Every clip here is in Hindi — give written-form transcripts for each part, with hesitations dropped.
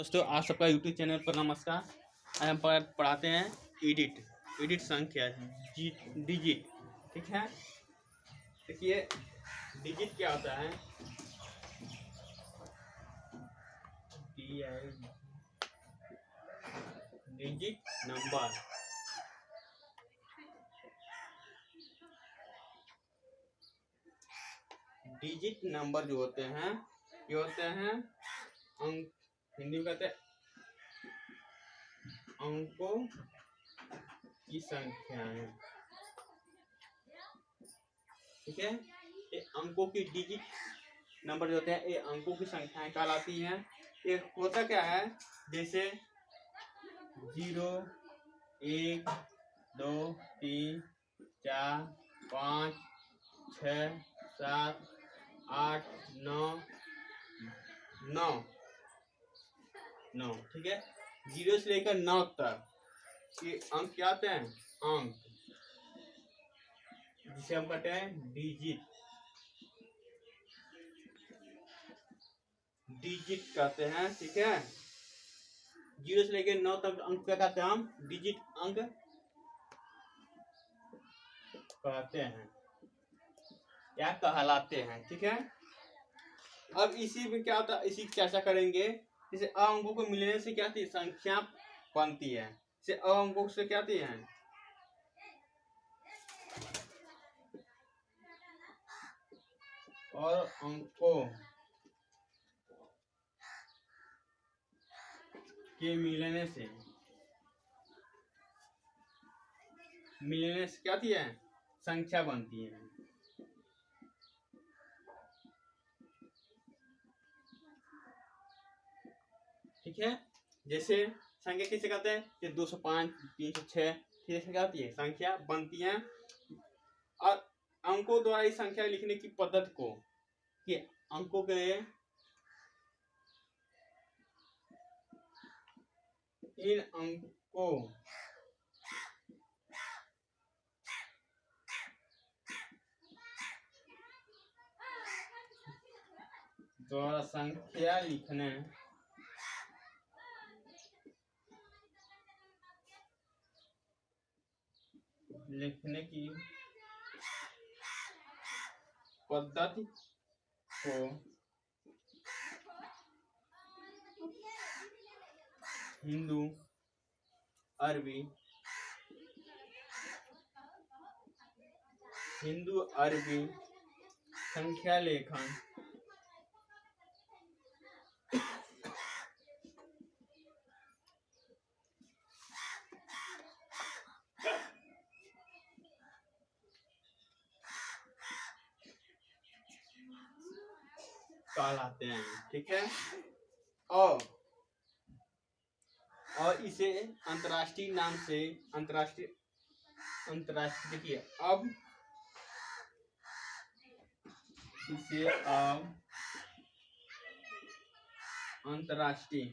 दोस्तों आप सबका यूट्यूब चैनल पर नमस्कार। आज हम पढ़ाते हैं एडिट संख्या डिजिट। ठीक है, देखिए डिजिट क्या होता है। डिजिट नंबर, डिजिट नंबर जो होते हैं ये होते हैं अंक, हिंदी में कहते हैं अंकों की संख्याएं। ठीक है, ये अंकों की डिजिट नंबर जो होते हैं ये अंकों की संख्याएं कहलाती हैं। ये होता क्या है, जैसे 0 1 2 3 4 5 6 7 8 9 9 9। ठीक है, 0 से लेकर 9 तक ये अंक क्या आते हैं, अंक, जिसे हम कहते हैं डिजिट कहते हैं। ठीक है, 0 से लेकर 9 तक अंक क्या कहते हैं, हम डिजिट अंक कहते हैं या कहलाते हैं। ठीक है, अब इसी में क्या होता है, इसी की चर्चा करेंगे। जैसे अ अंकों को मिलने से क्या आती है, संख्या बनती है। जैसे अ अंकों से क्या आती है, और अंकों के मिलने से क्या आती है, संख्या बनती है। ठीक है, जैसे संख्या किसे कहते हैं, जैसे 205 306, ठीक है, आती है, संख्या बनती है। और अंकों द्वारा इस संख्या लिखने की पद्धति को कि अंकों के इन अंकों द्वारा संख्या लिखने की पद्धति को हिंदू अरबी संख्या लेखन कहलाते हैं। ठीक है, और इसे अंतरराष्ट्रीय नाम से अंतरराष्ट्रीय देखिए, अब इसे अंतरराष्ट्रीय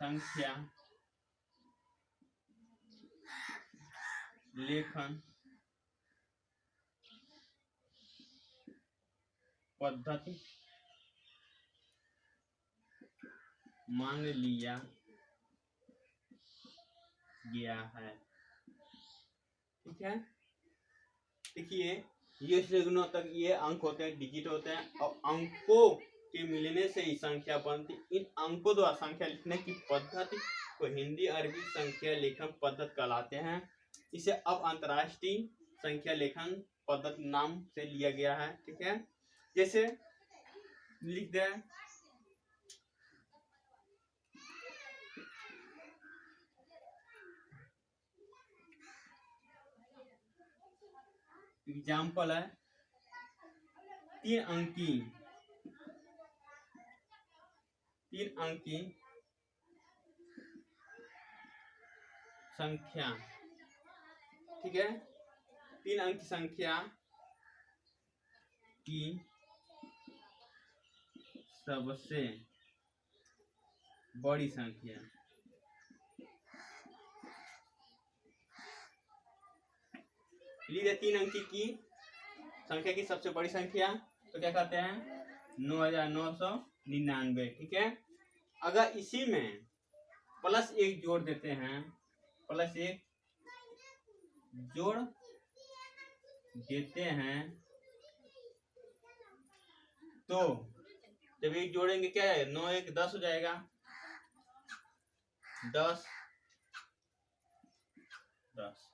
संख्या लेखन पद्धति मान लिया गया है। ठीक है, देखिए ये से 9 तक ये अंक होते हैं, डिजिट होते हैं, और अंकों के मिलने से ही संख्या बनती। इन अंकों द्वारा संख्या लिखने की पद्धति को हिंदी अरबी संख्या लेखन पद्धति कहलाते हैं। इसे अब अंतरराष्ट्रीय संख्या लेखन पद्धति नाम से लिया गया है। ठीक है, जैसे लिख दें एग्जाम्पल है 3 अंकी संख्या। ठीक है, 3 अंकी संख्या की सबसे बड़ी संख्या लिख दे 3 अंक की संख्या की सबसे बड़ी संख्या, तो क्या कहते हैं 9999। ठीक है, अगर इसी में +1 जोड़ देते हैं, +1 जोड़ देते हैं, तो जब एक जोड़ेंगे क्या है 9 1 10 हो जाएगा, 10 10।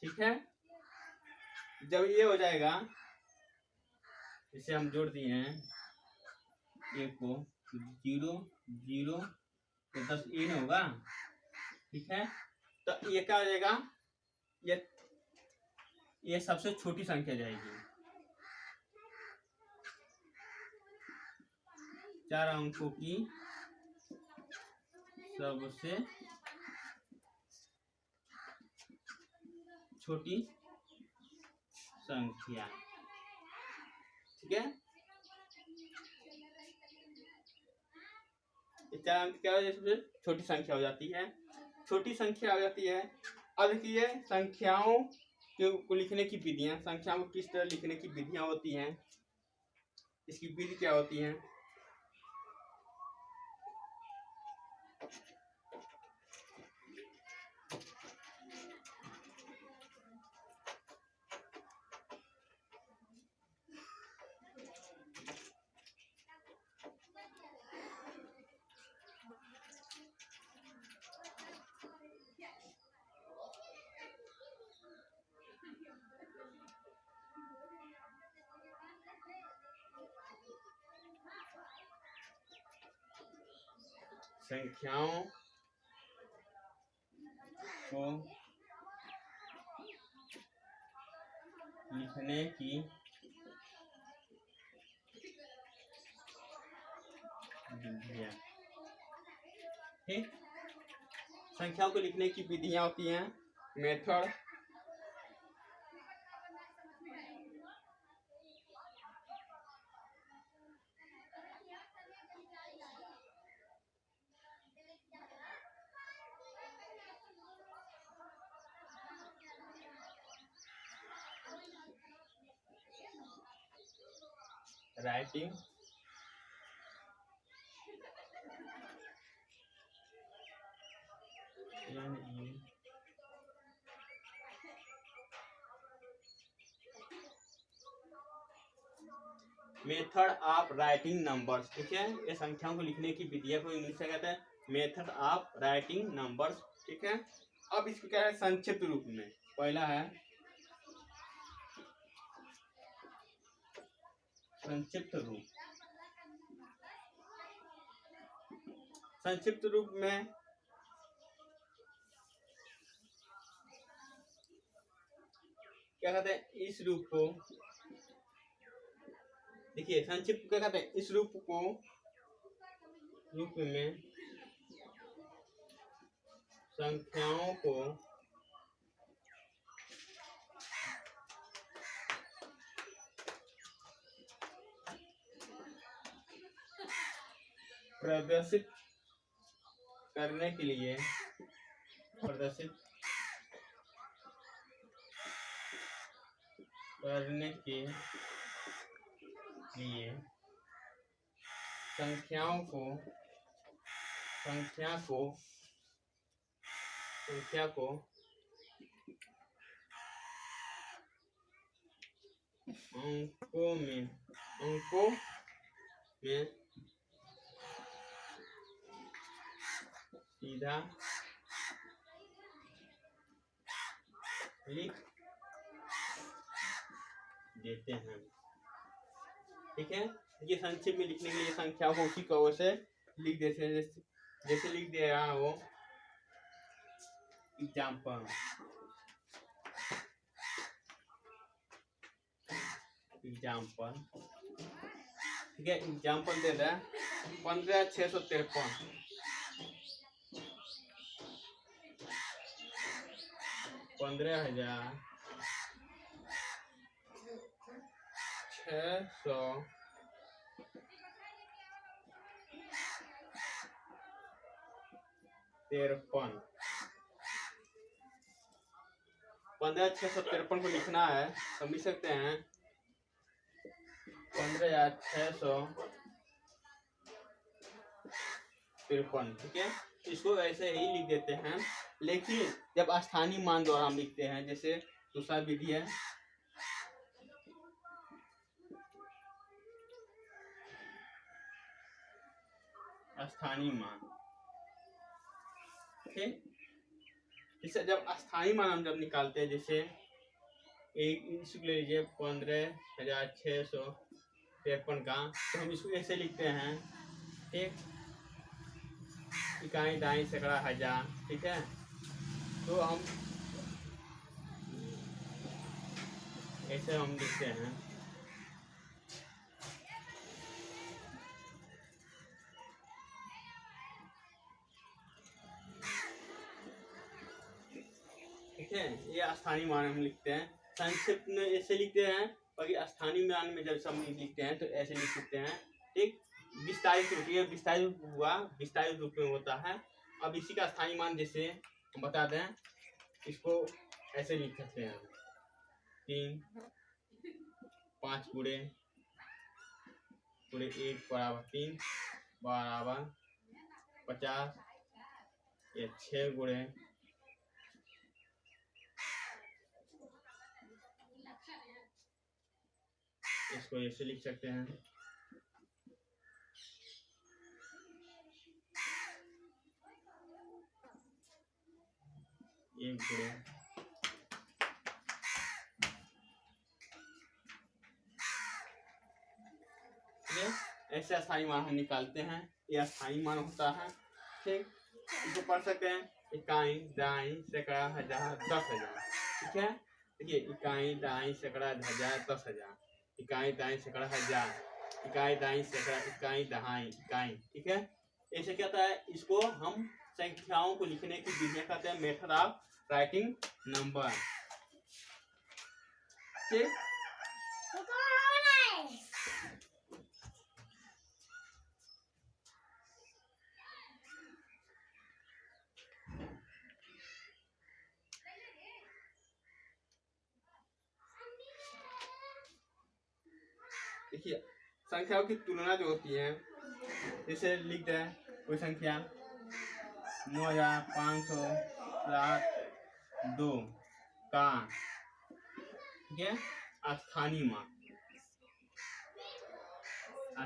ठीक है, जब ये हो जाएगा, इसे हम जोड़ दिए हैं एक को 0 0 तो 10 ये नहीं होगा। ठीक है, तो ये क्या हो जाएगा, ये सबसे छोटी संख्या जाएगी। 4 अंकों की सबसे छोटी संख्या। ठीक है, 4 अंक क्या हो जाए, छोटी संख्या हो जाती है, छोटी संख्या हो जाती है। अब देखिए संख्याओं को लिखने की विधियां, संख्याओं को किस तरह लिखने की विधियां होती हैं, इसकी विधि क्या होती है। संख्याओं को लिखने की विधियां, ठीक, संख्याओं को लिखने की विधियां होती हैं method, writing, method of writing numbers. ठीक है, ये संख्याओं को लिखने की विधिया को इंग्लिश में कहते हैं मेथड ऑफ राइटिंग नंबर्स। ठीक है, अब इसको क्या है संक्षिप्त रूप में, पहला है संक्षिप्त रूप। संक्षिप्त रूप में क्या कहते हैं, इस रूप को देखिए, संक्षिप्त क्या कहते हैं, इस रूप को रूप में संख्याओं को प्रदर्शित करने के लिए संख्या को अंकों में सीधा लिख देते हैं। ठीक है, ये संक्षेप में लिखने के लिए संख्याओं को उसी कवर से लिख देते हैं, जैसे लिख दे रहा हो एग्जाम्पल। ठीक है, एग्जाम्पल दे रहा है 15,653, 15,653। 15,653 को लिखना है तो लिख सकते हैं 15,653। ठीक है, इसको ऐसे ही लिख देते हैं। लेकिन जब स्थानीय मान द्वारा हम लिखते हैं, जैसे दूसरा विधि है स्थानीय मान। ठीक, जैसे जब स्थानीय मान हम जब निकालते हैं, जैसे एक इसको ले लीजिए 15,653 का, तो हम इसको ऐसे लिखते हैं। ठीक, इकाई दाई सैकड़ा हजार। ठीक है, तो हम ऐसे हम लिखते हैं। ठीक है, ये स्थानीय मान हम लिखते हैं। संक्षिप्त में ऐसे लिखते हैं, बाकी स्थानीय मान में जब सब लिखते हैं तो ऐसे लिख सकते हैं। ठीक, विस्तारित रूप, ये विस्तारित हुआ, विस्तारित रूप में होता है। अब इसी का स्थानीय मान जैसे हम बता दें, इसको ऐसे लिख सकते हैं 3 5 गुणे 1 बराबर 3 बराबर 50, या 6 गुणे इसको ऐसे लिख सकते हैं। एक गुणे ऐसे स्थायी मान हम निकालते हैं। यह स्थायी मान होता है। ठीक, इसको पढ़ सकते हैं इकाई दाई सैकड़ा हजार 10,000। ठीक है, देखिए इकाई दाई सैकड़ा हजार 10,000, इकाई दाई सैकड़ा हजार, इकाई दाई सैकड़ा, इकाई दहाई इकाई। ठीक है, ऐसे क्या होता है, इसको हम संख्याओं को लिखने की विधियां कहते हैं मेथड ऑफ राइटिंग नंबर। ठीक, देखिए संख्याओं की तुलना जो होती है, जैसे लिख दें कोई संख्या 9,502 का, ठीक है, स्थानीय मान,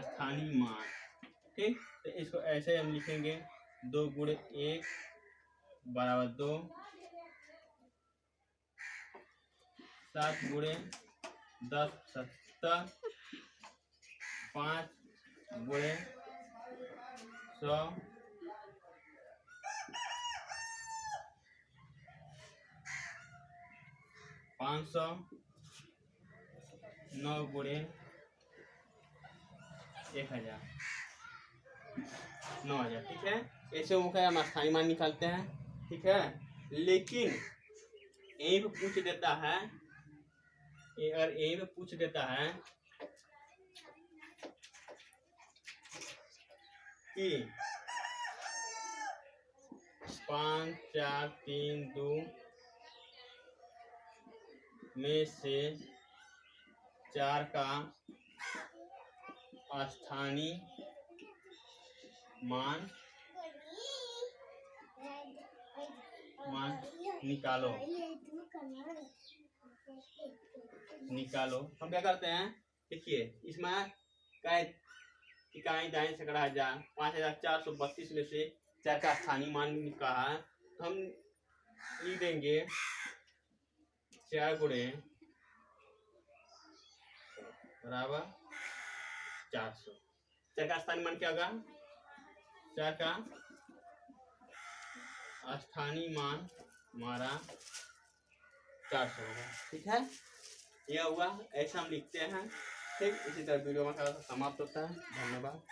स्थानीय मान। ठीक, तो इसको ऐसे हम लिखेंगे 2 गुणे 1 बराबर 2, 7 गुणे 10 70, 5 गुणे 100, 500, 9 गुणे 1,000, 9,000। ठीक है, ऐसे होकर हम स्थायी मान निकालते हैं। ठीक है, लेकिन यहीं पे पूछ देता है, अगर यहीं पे पूछ देता है कि 5 4 3 2 में से 4 का स्थानीय मान निकालो। हम क्या करते हैं, देखिए इसमें इकाई दाई सैकड़ा हजार 5,432 में से 4 का स्थानीय मान कहा है, तो हम लिख देंगे 4 गुणे बराबर 400। 4 का स्थानीय मान क्या होगा, 4 का स्थानीय मान हमारा 400 होगा। ठीक है, यह हुआ, ऐसा हम लिखते हैं। ठीक, इसी तरह वीडियो हमारा समाप्त होता है। धन्यवाद।